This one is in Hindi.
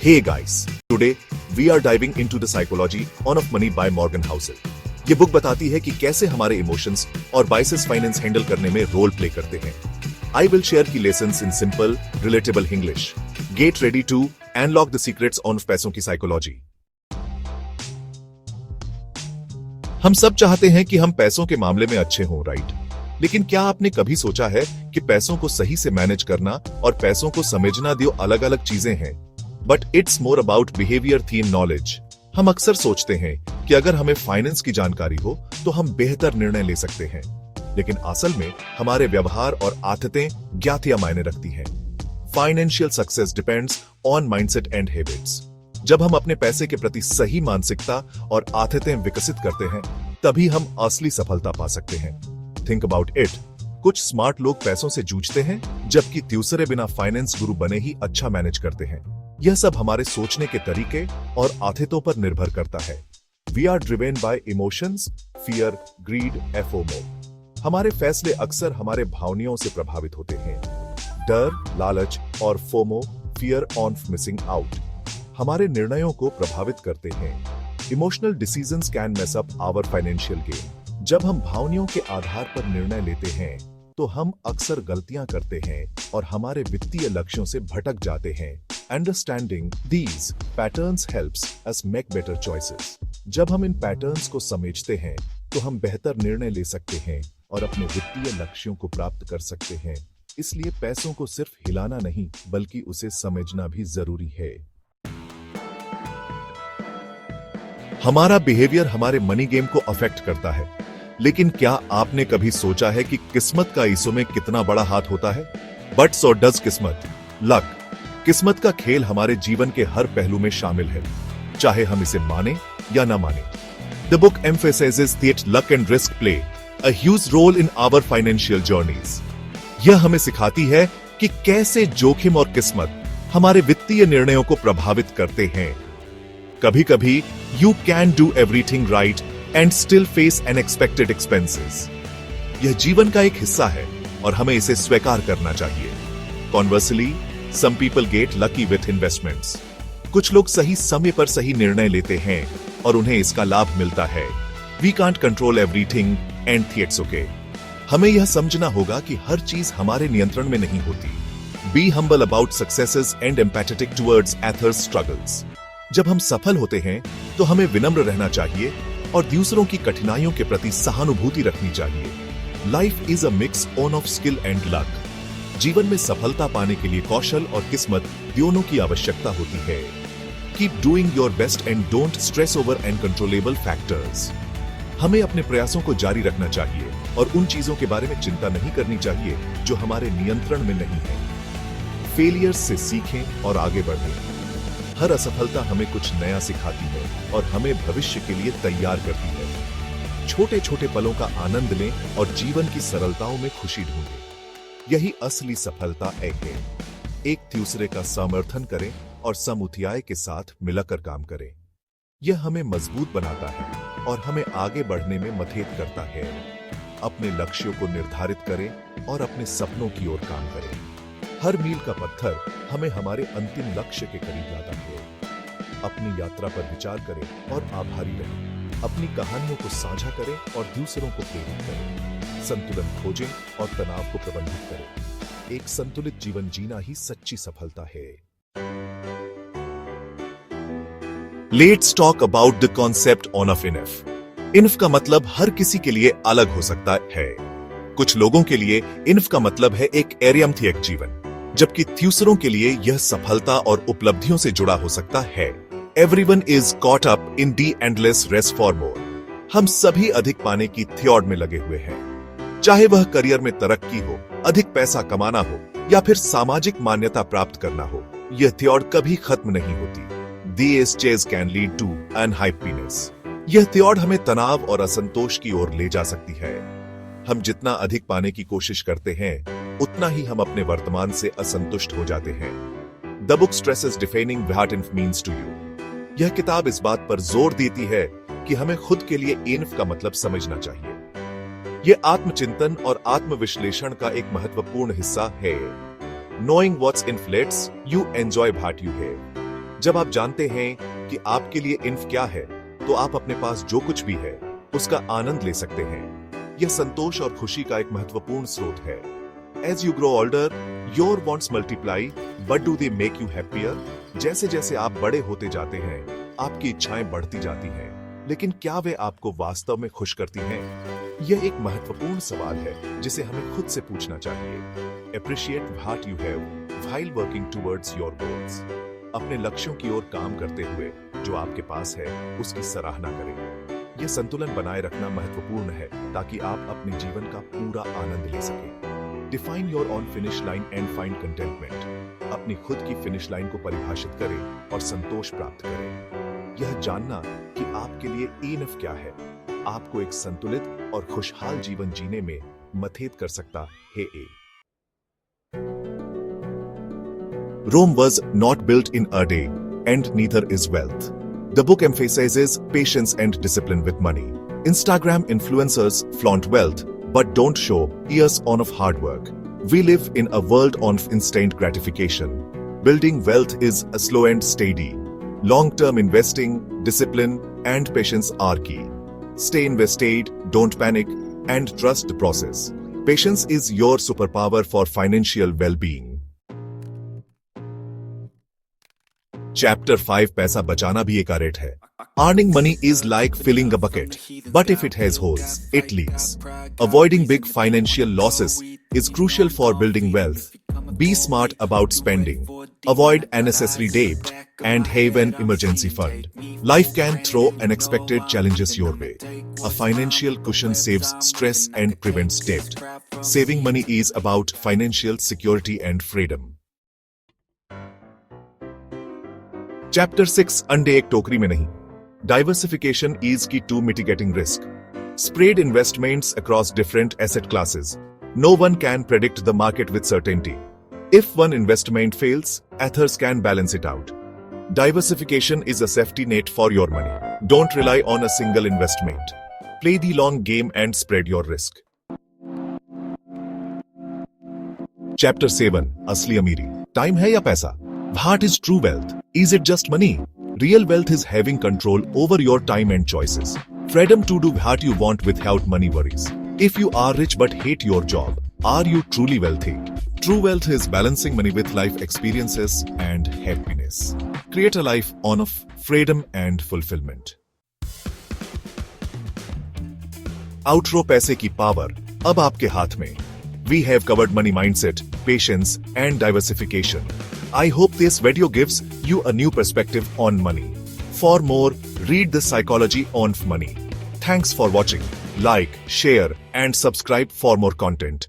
Hey guys, today we are diving into the psychology on of money by Morgan Housel. ये बुक बताती है कि कैसे हमारे इमोशंस और बाइसेस फाइनेंस हैंडल करने में रोल प्ले करते हैं. I will share की lessons in simple, relatable English. Get ready to unlock the secrets on पैसों की साइकोलॉजी. हम सब चाहते हैं कि हम पैसों के मामले में अच्छे हों, राइट? लेकिन क्या आपने कभी सोचा है कि पैसों को सही से मैनेज करना और पैसों को समझना दो अलग अलग चीजें हैं. But it's more about behaviour theme knowledge. हम अक्सर सोचते हैं कि अगर हमें फाइनेंस की जानकारी हो तो हम बेहतर निर्णय ले सकते हैं, लेकिन असल में हमारे व्यवहार और आदतें ज्ञात मायने रखती हैं. Financial success depends on mindset and habits. जब हम अपने पैसे के प्रति सही मानसिकता और आदतें विकसित करते हैं, तभी हम असली सफलता पा सकते हैं. Think about it. कुछ स्मार्ट लोग पैसों से जूझते हैं, जबकि दूसरे बिना फाइनेंस गुरु बने ही अच्छा मैनेज करते हैं. यह सब हमारे सोचने के तरीके और आदतों पर निर्भर करता है. We are driven by emotions, fear, greed, FOMO. हमारे फैसले अक्सर हमारे भावनाओं से प्रभावित होते हैं. डर, लालच और FOMO, fear of missing out, हमारे निर्णयों को प्रभावित करते हैं. Emotional decisions can mess up our financial game. जब हम भावनाओं के आधार पर निर्णय लेते हैं तो हम अक्सर गलतियां करते हैं और हमारे वित्तीय लक्ष्यों से भटक जाते हैं. Understanding these patterns helps us make better choices. जब हम इन पैटर्न्स को समझते हैं तो हम बेहतर निर्णय ले सकते हैं और अपने वित्तीय लक्ष्यों को प्राप्त कर सकते हैं. इसलिए पैसों को सिर्फ हिलाना नहीं, बल्कि उसे समझना भी जरूरी है. हमारा बिहेवियर हमारे मनी गेम को अफेक्ट करता है, लेकिन क्या आपने कभी सोचा है कि किस्मत का इसमें में कितना बड़ा हाथ होता है? बट सो डज किस्मत. लक. किस्मत का खेल हमारे जीवन के हर पहलू में शामिल है, चाहे हम इसे माने या ना माने. The book emphasizes that luck and risk play a huge role in our financial journeys. यह हमें सिखाती है कि कैसे जोखिम और किस्मत हमारे वित्तीय निर्णयों को प्रभावित करते हैं. कभी कभी you can do everything right and still face unexpected expenses. यह जीवन का एक हिस्सा है और हमें इसे स्वीकार करना चाहिए. Conversely, some people get lucky with investments. कुछ लोग सही समय पर सही निर्णय लेते हैं और उन्हें इसका लाभ मिलता है. We can't control everything and it's okay. हमें यह समझना होगा कि हर चीज हमारे नियंत्रण में नहीं होती. Be humble about successes and empathetic towards others' struggles. जब हम सफल होते हैं तो हमें विनम्र रहना चाहिए और दूसरों की कठिनाइयों के प्रति सहानुभूति रखनी चाहिए. Life is a mix of skill and luck. जीवन में सफलता पाने के लिए कौशल और किस्मत दोनों की आवश्यकता होती है. Keep doing your best and don't stress over uncontrollable factors. हमें अपने प्रयासों को जारी रखना चाहिए और उन चीजों के बारे में चिंता नहीं करनी चाहिए जो हमारे नियंत्रण में नहीं है. फेलियर्स से सीखें और आगे बढ़ें. हर असफलता हमें कुछ नया सिखाती है और हमें भविष्य के लिए तैयार करती है. छोटे छोटे पलों का आनंद लें और जीवन की सरलताओं में खुशी ढूंढें. यही असली सफलता है. एक दूसरे का समर्थन करें और समुदाय के साथ मिलकर काम करें. यह हमें मजबूत बनाता है और हमें आगे बढ़ने में मदद करता है. अपने लक्ष्यों को निर्धारित करें और अपने सपनों की ओर काम करें. हर मील का पत्थर हमें हमारे अंतिम लक्ष्य के करीब लाता है. अपनी यात्रा पर विचार करें और आभारी रहें. अपनी कहानियों को साझा करें और दूसरों को प्रेरित करें. संतुलन खोजें और तनाव को प्रबंधित करें. एक संतुलित जीवन जीना ही सच्ची सफलता है. Let's talk about the concept of enough. Enough का मतलब हर किसी के लिए अलग हो सकता है. कुछ लोगों के लिए इनफ का मतलब है एक एरियमथिक जीवन, जबकि दूसरों के लिए यह सफलता और उपलब्धियों से जुड़ा हो सकता है. Everyone is caught up in the endless race for more. हम सभी अधिक पाने की थ्योड में लगे हुए हैं. चाहे वह करियर में तरक्की हो, अधिक पैसा कमाना हो या फिर सामाजिक मान्यता प्राप्त करना हो, यह थ्योड कभी खत्म नहीं होती. These chase can lead to unhappiness. यह थ्योड हमें तनाव और असंतोष की ओर ले जा सकती है. हम जितना अधिक पाने की कोशिश करते हैं, उतना ही हम अपने वर्तमान से असंतुष्ट हो जाते हैं. The book stresses defining what enough means to you. यह किताब इस बात पर जोर देती है कि हमें खुद के लिए इनफ का मतलब समझना चाहिए. यह आत्मचिंतन और आत्मविश्लेषण का एक महत्वपूर्ण हिस्सा है. Knowing what's inflates, you enjoy what you have. जब आप जानते हैं कि आपके लिए इन्फ क्या है, तो आप अपने पास जो कुछ भी है उसका आनंद ले सकते हैं। यह संतोष और खुशी का एक महत्वपूर्ण स्रोत है। As you grow older, your wants multiply, but do they make you happier? जैसे जैसे आप बड़े होते जाते हैं, आपकी इच्छाएं बढ़ती जाती हैं, लेकिन क्या वे आपको वास्तव में खुश करती हैं? यह एक महत्वपूर्ण सवाल है जिसे हमें खुद से पूछना चाहिए। Appreciate what you have while working towards your goals. अपने लक्ष्यों की ओर काम करते हुए जो आपके पास है उसकी सराहना करें। यह संतुलन बनाए रखना महत्वपूर्ण है ताकि आप अपने जीवन का पूरा आनंद ले सकें। Define your own finish line and find contentment. अपनी खुद की फिनिश लाइन को परिभाषित करें और संतोष प्राप्त करें। यह जानना कि आपके लिए इनफ क्या है, आपको एक संतुलित और खुशहाल जीवन जीने में मदद कर सकता है। Rome was not built in a day, and neither is wealth. The book emphasizes patience and discipline with money. Instagram influencers flaunt wealth, but don't show years on of hard work. We live in a world of instant gratification. Building wealth is a slow and steady. Long-term investing, discipline, and patience are key. Stay invested, don't panic, and trust the process. Patience is your superpower for financial well-being. Chapter 5 पैसा बचाना भी एक आर्ट है। Earning money is like filling a bucket, but if it has holes, it leaks. Avoiding big financial losses is crucial for building wealth. Be smart about spending. Avoid unnecessary debt and have an emergency fund. Life can throw unexpected challenges your way. A financial cushion saves stress and prevents debt. Saving money is about financial security and freedom. Chapter 6 अंडे एक टोकरी में नहीं. Diversification is key to mitigating risk. Spread investments across different asset classes. No one can predict the market with certainty. If one investment fails, others can balance it out. Diversification is a safety net for your money. Don't rely on a single investment. Play the long game and spread your risk. Chapter 7 असली अमीरी. टाइम है या पैसा? What is true wealth? Is it just money? Real wealth is having control over your time and choices. Freedom to do what you want without money worries. If you are rich but hate your job, are you truly wealthy? True wealth is balancing money with life experiences and happiness. Create a life on of freedom and fulfillment. Outro पैसे की पावर अब आपके हाथ में. We have covered money mindset, patience, and diversification. I hope this video gives you a new perspective on money. For more, read The Psychology of Money. Thanks for watching. Like, share, and subscribe for more content.